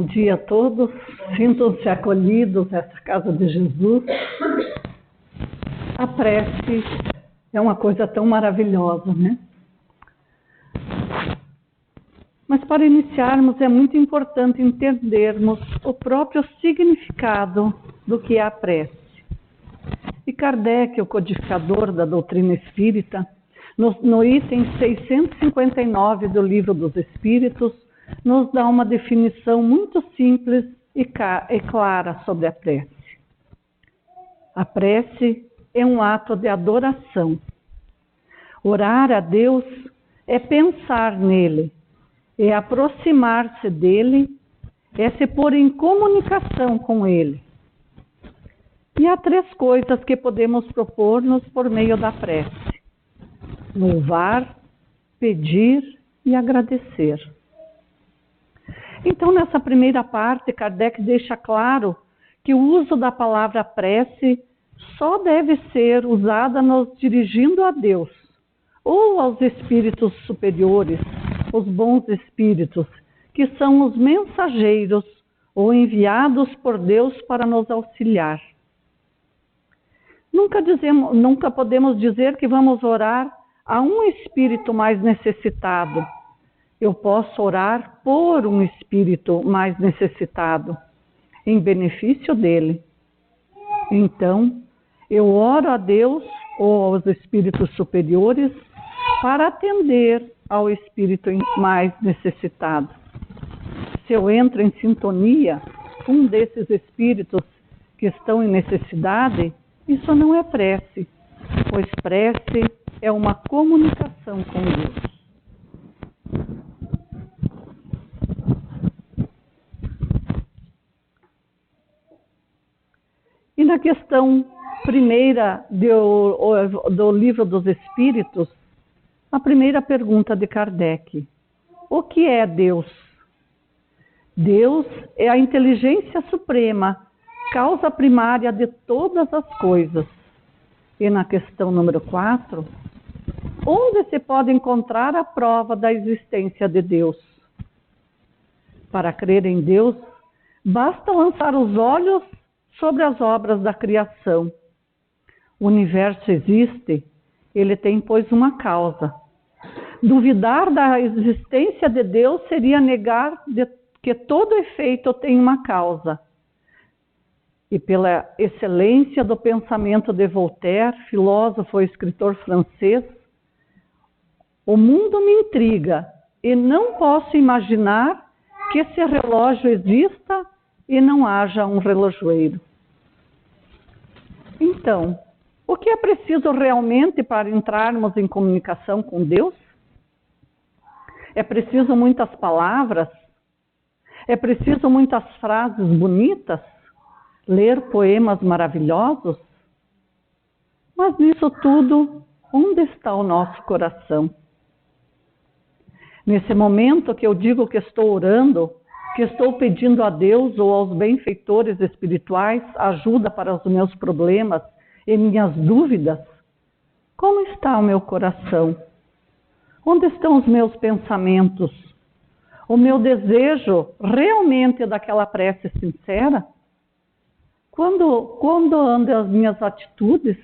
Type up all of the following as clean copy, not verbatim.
Bom dia a todos, sintam-se acolhidos nessa casa de Jesus. A prece é uma coisa tão maravilhosa, né? Mas para iniciarmos é muito importante entendermos o próprio significado do que é a prece. E Kardec, o codificador da doutrina espírita, no item 659 do Livro dos Espíritos, nos dá uma definição muito simples e clara sobre a prece. A prece é um ato de adoração. Orar a Deus é pensar nele, é aproximar-se dele, é se pôr em comunicação com ele. E há três coisas que podemos propor-nos por meio da prece: louvar, pedir e agradecer. Então, nessa primeira parte, Kardec deixa claro que o uso da palavra prece só deve ser usada nos dirigindo a Deus ou aos espíritos superiores, os bons espíritos, que são os mensageiros ou enviados por Deus para nos auxiliar. Nunca podemos dizer que vamos orar a um espírito mais necessitado. Eu posso orar por um espírito mais necessitado, em benefício dele. Então, eu oro a Deus ou aos espíritos superiores para atender ao espírito mais necessitado. Se eu entro em sintonia com um desses espíritos que estão em necessidade, isso não é prece, pois prece é uma comunicação com Deus. E na questão primeira do Livro dos Espíritos, a primeira pergunta de Kardec: o que é Deus? Deus é a inteligência suprema, causa primária de todas as coisas. E na questão número 4, onde se pode encontrar a prova da existência de Deus? Para crer em Deus, basta lançar os olhos sobre as obras da criação. O universo existe, ele tem, pois, uma causa. Duvidar da existência de Deus seria negar que todo efeito tem uma causa. E pela excelência do pensamento de Voltaire, filósofo e escritor francês, o mundo me intriga e não posso imaginar que esse relógio exista e não haja um relojoeiro. Então, o que é preciso realmente para entrarmos em comunicação com Deus? É preciso muitas palavras? É preciso muitas frases bonitas? Ler poemas maravilhosos? Mas nisso tudo, onde está o nosso coração? Nesse momento que eu digo que estou orando, que estou pedindo a Deus ou aos benfeitores espirituais ajuda para os meus problemas e minhas dúvidas, como está o meu coração? Onde estão os meus pensamentos? O meu desejo realmente é daquela prece sincera? Quando andam as minhas atitudes?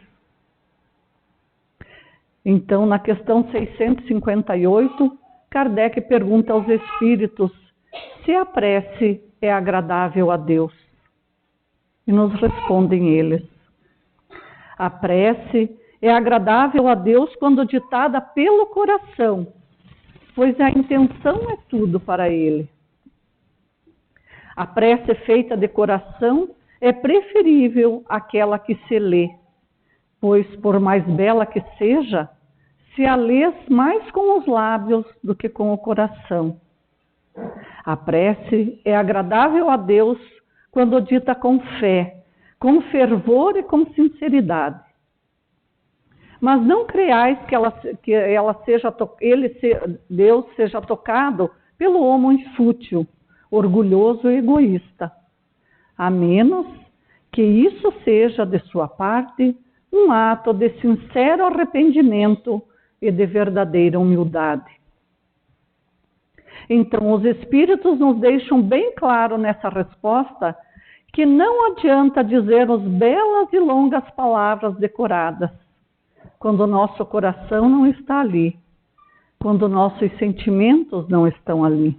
Então, na questão 658, Kardec pergunta aos espíritos se a prece é agradável a Deus. E nos respondem eles: a prece é agradável a Deus quando ditada pelo coração, pois a intenção é tudo para ele. A prece feita de coração é preferível àquela que se lê, pois por mais bela que seja, se a lês mais com os lábios do que com o coração. A prece é agradável a Deus quando dita com fé, com fervor e com sinceridade. Mas não creais Deus seja tocado pelo homem fútil, orgulhoso e egoísta, a menos que isso seja de sua parte um ato de sincero arrependimento e de verdadeira humildade. Então, os Espíritos nos deixam bem claro nessa resposta que não adianta dizermos belas e longas palavras decoradas, quando o nosso coração não está ali, quando nossos sentimentos não estão ali.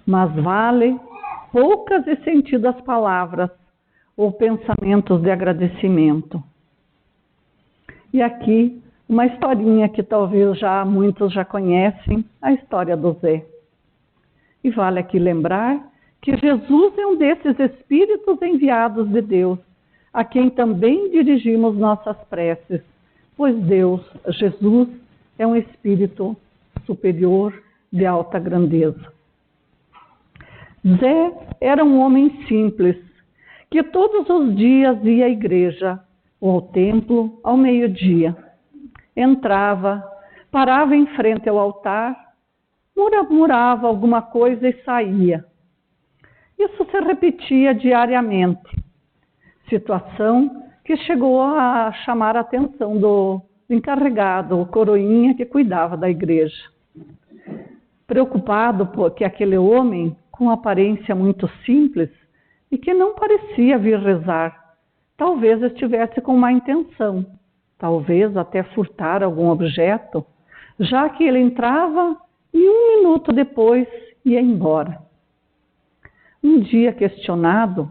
Mas vale poucas e sentidas palavras ou pensamentos de agradecimento. E aqui, uma historinha que talvez muitos já conhecem, a história do Zé. E vale aqui lembrar que Jesus é um desses espíritos enviados de Deus, a quem também dirigimos nossas preces, pois Jesus, é um espírito superior de alta grandeza. Zé era um homem simples, que todos os dias ia à igreja ou ao templo ao meio-dia. Entrava, parava em frente ao altar, murmurava alguma coisa e saía. Isso se repetia diariamente, situação que chegou a chamar a atenção do encarregado, o coroinha que cuidava da igreja. Preocupado porque aquele homem, com aparência muito simples e que não parecia vir rezar, talvez estivesse com má intenção, talvez até furtar algum objeto, já que ele entrava e 1 minuto depois ia embora. Um dia questionado,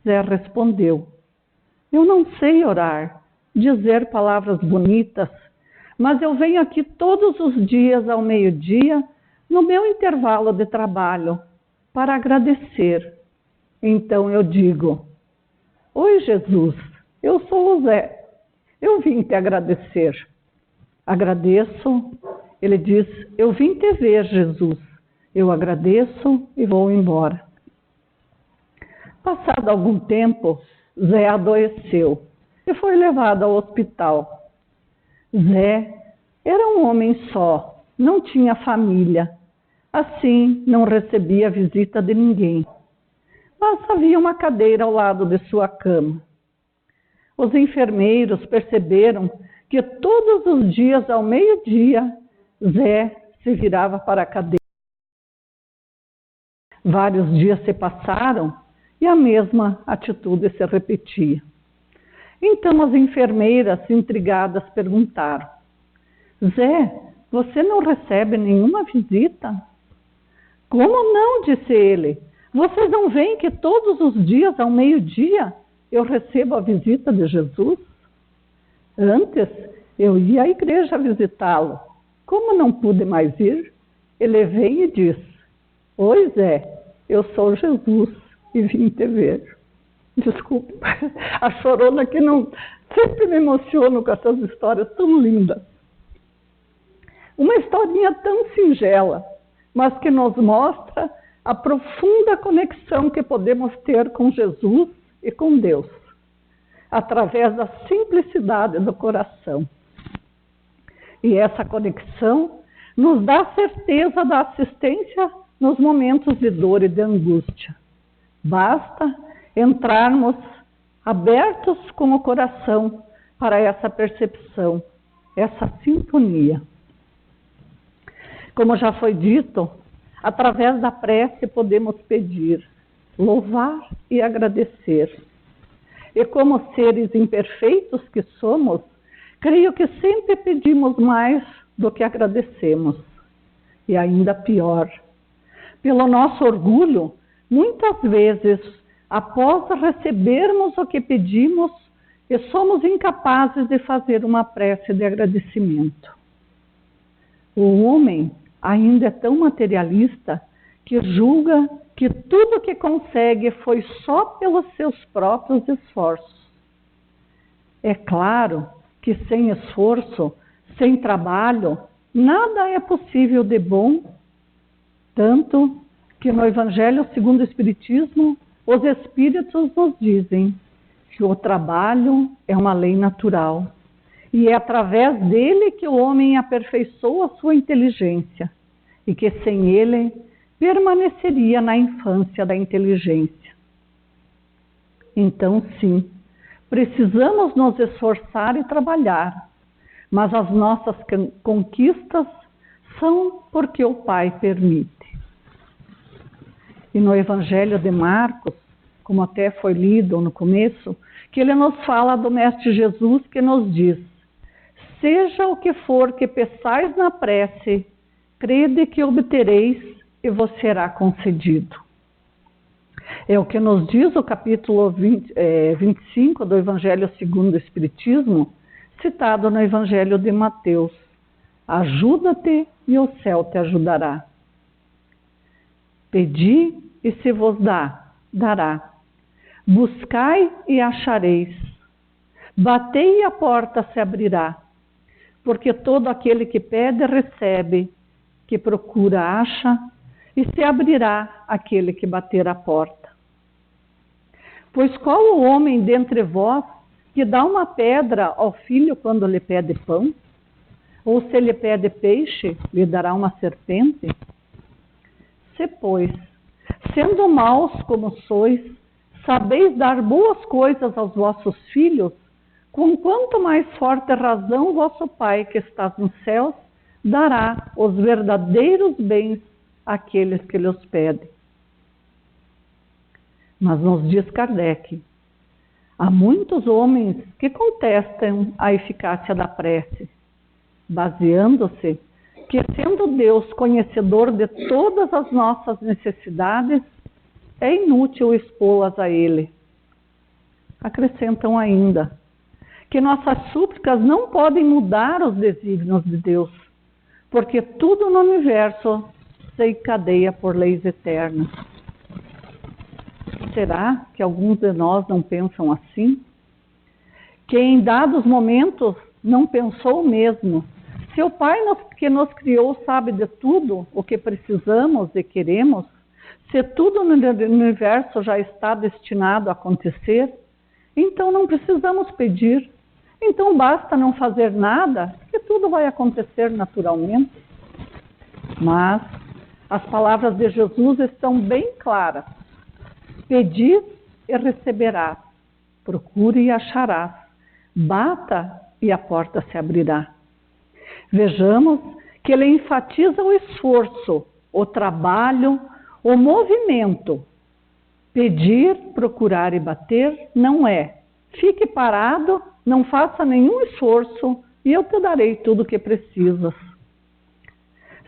Zé respondeu: eu não sei orar, dizer palavras bonitas, mas eu venho aqui todos os dias ao meio-dia, no meu intervalo de trabalho, para agradecer. Então eu digo: oi, Jesus, eu sou o Zé, eu vim te agradecer. Agradeço, ele diz: eu vim te ver, Jesus, eu agradeço e vou embora. Passado algum tempo, Zé adoeceu e foi levado ao hospital. Zé era um homem só, não tinha família, assim não recebia visita de ninguém. Mas havia uma cadeira ao lado de sua cama. Os enfermeiros perceberam que todos os dias ao meio-dia, Zé se virava para a cadeira. Vários dias se passaram e a mesma atitude se repetia. Então as enfermeiras, intrigadas, perguntaram: Zé, você não recebe nenhuma visita? Como não? Disse ele. Vocês não veem que todos os dias, ao meio-dia, eu recebo a visita de Jesus? Antes, eu ia à igreja visitá-lo. Como não pude mais ir, ele vem e diz: oi, Zé, eu sou Jesus e vim te ver. Desculpe, a chorona que não sempre me emociono com essas histórias tão lindas. Uma historinha tão singela, mas que nos mostra a profunda conexão que podemos ter com Jesus e com Deus, através da simplicidade do coração. E essa conexão nos dá certeza da assistência nos momentos de dor e de angústia. Basta entrarmos abertos com o coração para essa percepção, essa sintonia. Como já foi dito, através da prece podemos pedir, louvar e agradecer. E como seres imperfeitos que somos, creio que sempre pedimos mais do que agradecemos. E ainda pior, pelo nosso orgulho, muitas vezes, após recebermos o que pedimos, somos incapazes de fazer uma prece de agradecimento. O homem ainda é tão materialista que julga que tudo que consegue foi só pelos seus próprios esforços. É claro que sem esforço, sem trabalho, nada é possível de bom, tanto que no Evangelho segundo o Espiritismo, os Espíritos nos dizem que o trabalho é uma lei natural e é através dele que o homem aperfeiçoa a sua inteligência e que sem ele permaneceria na infância da inteligência. Então, sim, precisamos nos esforçar e trabalhar, mas as nossas conquistas são porque o Pai permite. E no Evangelho de Marcos, como até foi lido no começo, que ele nos fala do Mestre Jesus, que nos diz: seja o que for que peçais na prece, crede que obtereis e vos será concedido. É o que nos diz o capítulo 25 do Evangelho segundo o Espiritismo, citado no Evangelho de Mateus. Ajuda-te e o céu te ajudará. Pedi e se vos dará. Buscai e achareis. Batei e a porta se abrirá. Porque todo aquele que pede recebe, que procura acha, e se abrirá aquele que bater a porta. Pois qual o homem dentre vós que dá uma pedra ao filho quando lhe pede pão? Ou se lhe pede peixe, lhe dará uma serpente? Se, pois, sendo maus como sois, sabeis dar boas coisas aos vossos filhos, com quanto mais forte razão vosso Pai que está nos céus dará os verdadeiros bens àqueles que lhes pedem. Mas nos diz Kardec, há muitos homens que contestam a eficácia da prece, baseando-se que, sendo Deus conhecedor de todas as nossas necessidades, é inútil expô-las a Ele. Acrescentam ainda que nossas súplicas não podem mudar os desígnios de Deus, porque tudo no universo se encadeia por leis eternas. Será que alguns de nós não pensam assim? Que em dados momentos não pensou mesmo? Se o Pai que nos criou sabe de tudo o que precisamos e queremos, se tudo no universo já está destinado a acontecer, então não precisamos pedir. Então basta não fazer nada, que tudo vai acontecer naturalmente. Mas as palavras de Jesus estão bem claras. Pedi e receberás, procure e acharás, bata e a porta se abrirá. Vejamos que ele enfatiza o esforço, o trabalho, o movimento. Pedir, procurar e bater não é: fique parado, não faça nenhum esforço e eu te darei tudo o que precisas.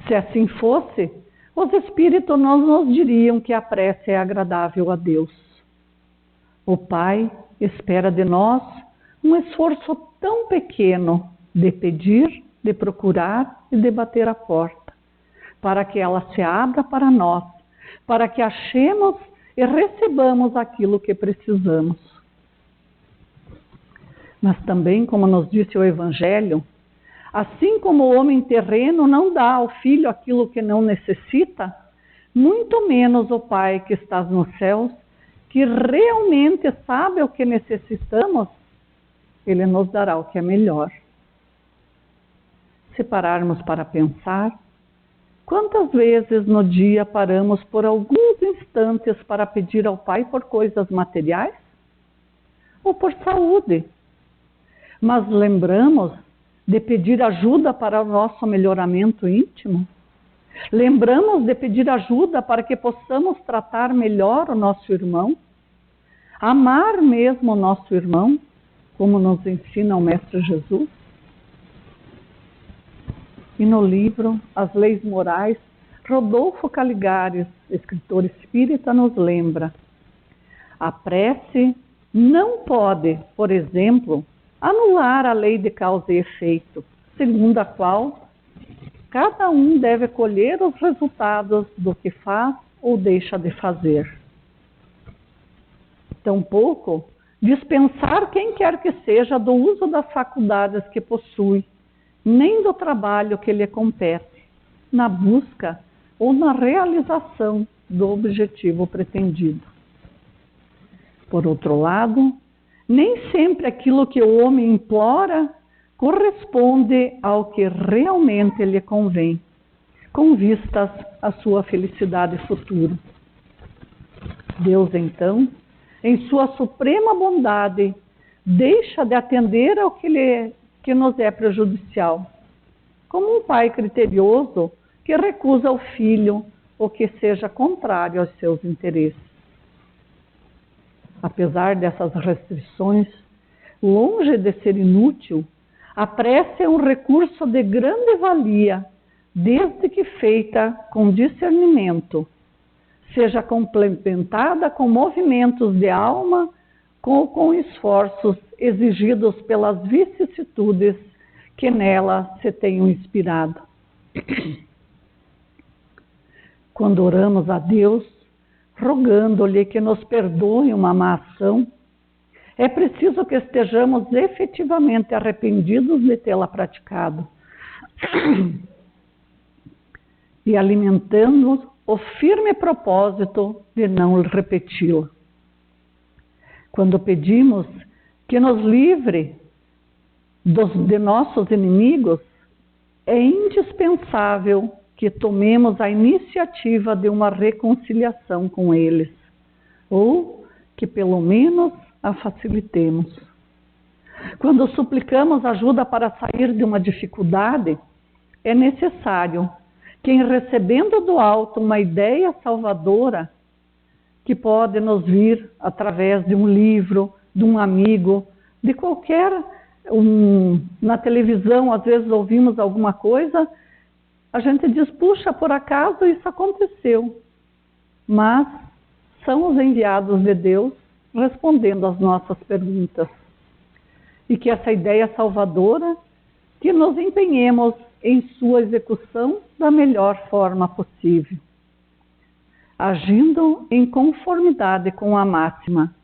Se assim fosse, os espíritos não nos diriam que a prece é agradável a Deus. O Pai espera de nós um esforço tão pequeno de pedir, de procurar e de bater a porta, para que ela se abra para nós, para que achemos e recebamos aquilo que precisamos. Mas também, como nos disse o Evangelho, assim como o homem terreno não dá ao filho aquilo que não necessita, muito menos o Pai que está nos céus, que realmente sabe o que necessitamos, Ele nos dará o que é melhor. Se pararmos para pensar, quantas vezes no dia paramos por alguns instantes para pedir ao Pai por coisas materiais? Ou por saúde? Mas lembramos de pedir ajuda para o nosso melhoramento íntimo? Lembramos de pedir ajuda para que possamos tratar melhor o nosso irmão? Amar mesmo o nosso irmão, como nos ensina o Mestre Jesus? E no livro As Leis Morais, Rodolfo Caligares, escritor espírita, nos lembra: a prece não pode, por exemplo, anular a lei de causa e efeito, segundo a qual cada um deve colher os resultados do que faz ou deixa de fazer. Tampouco dispensar quem quer que seja do uso das faculdades que possui, nem do trabalho que lhe compete, na busca ou na realização do objetivo pretendido. Por outro lado, nem sempre aquilo que o homem implora corresponde ao que realmente lhe convém, com vistas à sua felicidade futura. Deus, então, em sua suprema bondade, deixa de atender ao que nos é prejudicial, como um pai criterioso que recusa ao filho o que seja contrário aos seus interesses. Apesar dessas restrições, longe de ser inútil, a prece é um recurso de grande valia, desde que feita com discernimento, seja complementada com movimentos de alma ou com esforços exigidos pelas vicissitudes que nela se tenham inspirado. Quando oramos a Deus, rogando-lhe que nos perdoe uma má ação, é preciso que estejamos efetivamente arrependidos de tê-la praticado e alimentando o firme propósito de não repeti-la. Quando pedimos que nos livre de nossos inimigos, é indispensável que tomemos a iniciativa de uma reconciliação com eles, ou que pelo menos a facilitemos. Quando suplicamos ajuda para sair de uma dificuldade, é necessário que, recebendo do alto uma ideia salvadora, que pode nos vir através de um livro, de um amigo, de qualquer... na televisão, às vezes ouvimos alguma coisa, a gente diz, puxa, por acaso isso aconteceu. Mas são os enviados de Deus respondendo às nossas perguntas. E que essa ideia salvadora, que nos empenhemos em sua execução da melhor forma possível, agindo em conformidade com a máxima,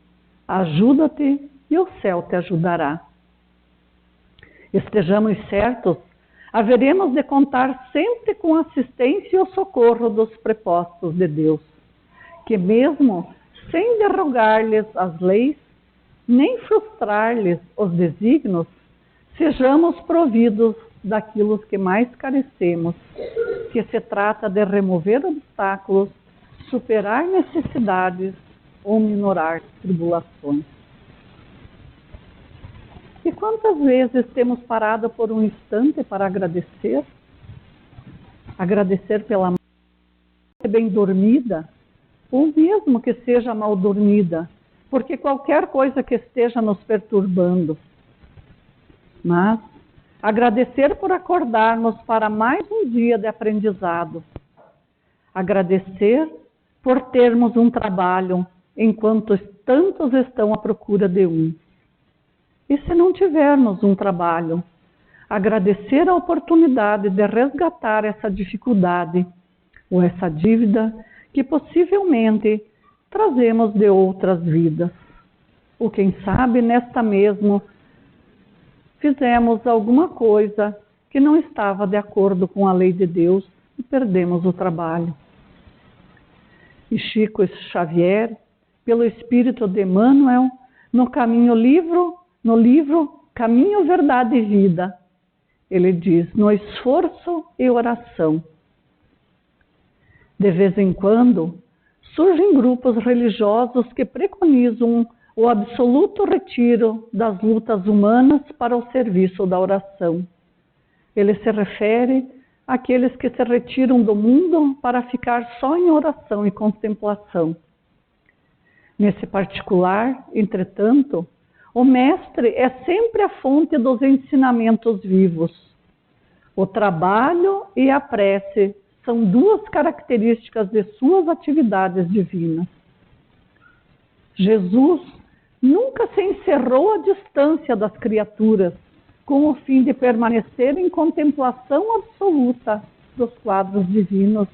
ajuda-te e o céu te ajudará. Estejamos certos, haveremos de contar sempre com a assistência e o socorro dos prepostos de Deus, que mesmo sem derrogar-lhes as leis, nem frustrar-lhes os desígnios, sejamos providos daquilo que mais carecemos, que se trata de remover obstáculos, superar necessidades ou minorar tribulações. E quantas vezes temos parado por um instante para agradecer? Agradecer pela noite bem dormida, ou mesmo que seja mal dormida, porque qualquer coisa que esteja nos perturbando. Mas agradecer por acordarmos para mais um dia de aprendizado. Agradecer por termos um trabalho, enquanto tantos estão à procura de um. E se não tivermos um trabalho, agradecer a oportunidade de resgatar essa dificuldade ou essa dívida que possivelmente trazemos de outras vidas. Ou quem sabe, nesta mesmo, fizemos alguma coisa que não estava de acordo com a lei de Deus e perdemos o trabalho. E Chico Xavier, pelo Espírito de Emmanuel, no livro Caminho, Verdade e Vida, ele diz, no esforço e oração. De vez em quando, surgem grupos religiosos que preconizam o absoluto retiro das lutas humanas para o serviço da oração. Ele se refere àqueles que se retiram do mundo para ficar só em oração e contemplação. Nesse particular, entretanto, o mestre é sempre a fonte dos ensinamentos vivos. O trabalho e a prece são duas características de suas atividades divinas. Jesus nunca se encerrou à distância das criaturas, com o fim de permanecer em contemplação absoluta dos quadros divinos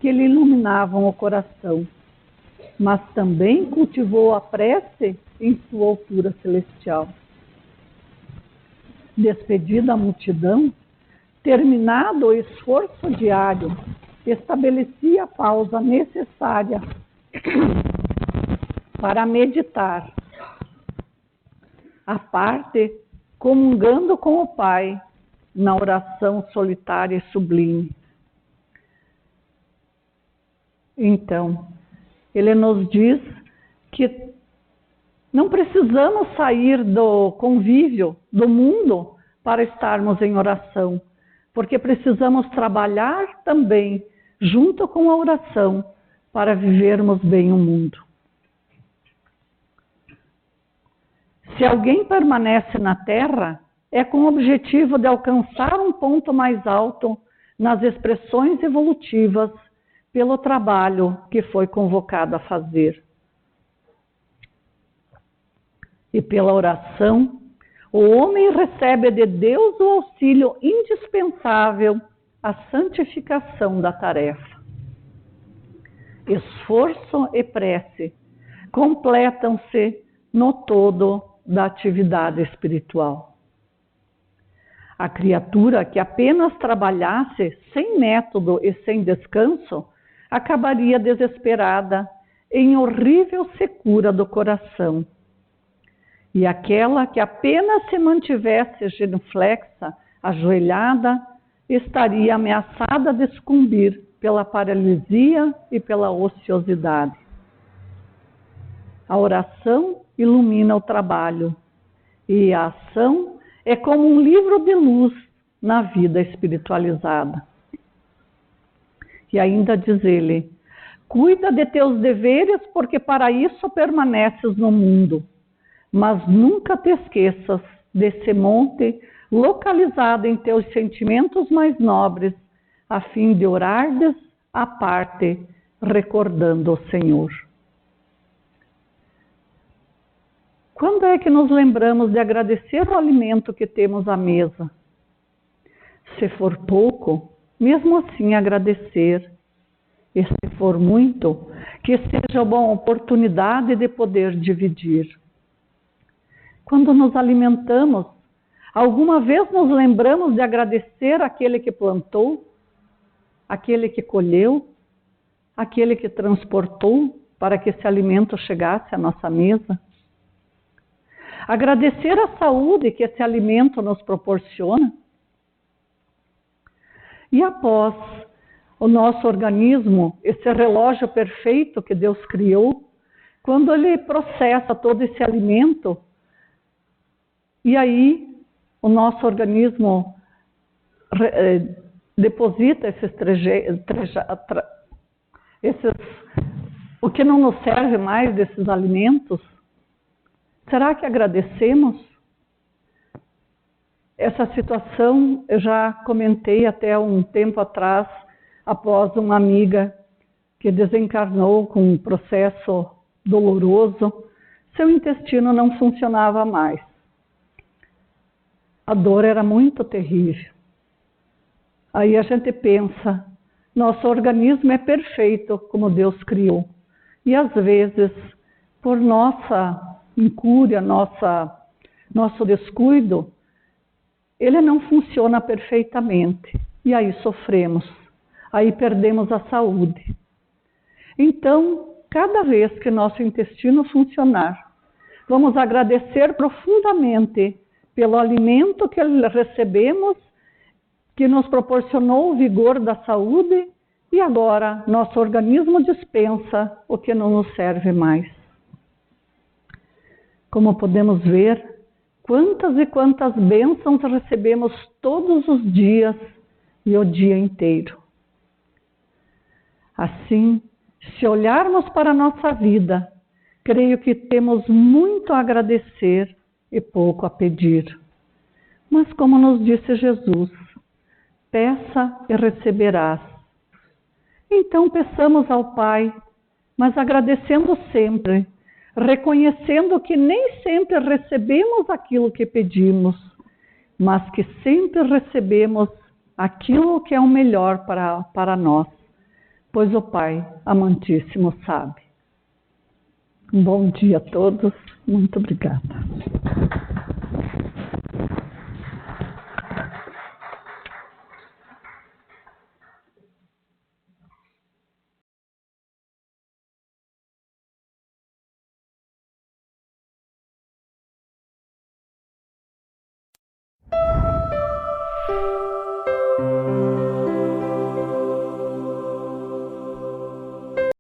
que lhe iluminavam o coração, mas também cultivou a prece em sua altura celestial. Despedida a multidão, terminado o esforço diário, estabelecia a pausa necessária para meditar, à parte, comungando com o Pai, na oração solitária e sublime. Então, ele nos diz que não precisamos sair do convívio, do mundo, para estarmos em oração, porque precisamos trabalhar também junto com a oração para vivermos bem o mundo. Se alguém permanece na Terra, é com o objetivo de alcançar um ponto mais alto nas expressões evolutivas pelo trabalho que foi convocado a fazer. E pela oração, o homem recebe de Deus o auxílio indispensável à santificação da tarefa. Esforço e prece completam-se no todo da atividade espiritual. A criatura que apenas trabalhasse sem método e sem descanso acabaria desesperada em horrível secura do coração. E aquela que apenas se mantivesse genuflexa, ajoelhada, estaria ameaçada de sucumbir pela paralisia e pela ociosidade. A oração ilumina o trabalho e a ação é como um livro de luz na vida espiritualizada. E ainda diz ele: cuida de teus deveres, porque para isso permaneces no mundo, mas nunca te esqueças desse monte localizado em teus sentimentos mais nobres, a fim de orardes à parte, recordando o Senhor. Quando é que nos lembramos de agradecer o alimento que temos à mesa? Se for pouco, mesmo assim agradecer. E se for muito, que seja uma oportunidade de poder dividir. Quando nos alimentamos, alguma vez nos lembramos de agradecer aquele que plantou, aquele que colheu, aquele que transportou para que esse alimento chegasse à nossa mesa? Agradecer a saúde que esse alimento nos proporciona. E após o nosso organismo, esse relógio perfeito que Deus criou, quando ele processa todo esse alimento, e aí o nosso organismo deposita o que não nos serve mais desses alimentos, será que agradecemos? Essa situação eu já comentei até um tempo atrás, após uma amiga que desencarnou com um processo doloroso, seu intestino não funcionava mais. A dor era muito terrível. Aí a gente pensa, nosso organismo é perfeito como Deus criou. E às vezes, por nossa incúria, nosso descuido, ele não funciona perfeitamente. E aí sofremos, aí perdemos a saúde. Então, cada vez que nosso intestino funcionar, vamos agradecer profundamente pelo alimento que recebemos, que nos proporcionou o vigor da saúde, e agora nosso organismo dispensa o que não nos serve mais. Como podemos ver, quantas e quantas bênçãos recebemos todos os dias e o dia inteiro. Assim, se olharmos para a nossa vida, creio que temos muito a agradecer e pouco a pedir. Mas como nos disse Jesus, peça e receberás. Então peçamos ao Pai, mas agradecendo sempre, reconhecendo que nem sempre recebemos aquilo que pedimos, mas que sempre recebemos aquilo que é o melhor para nós, pois o Pai amantíssimo sabe. Um bom dia a todos, muito obrigada.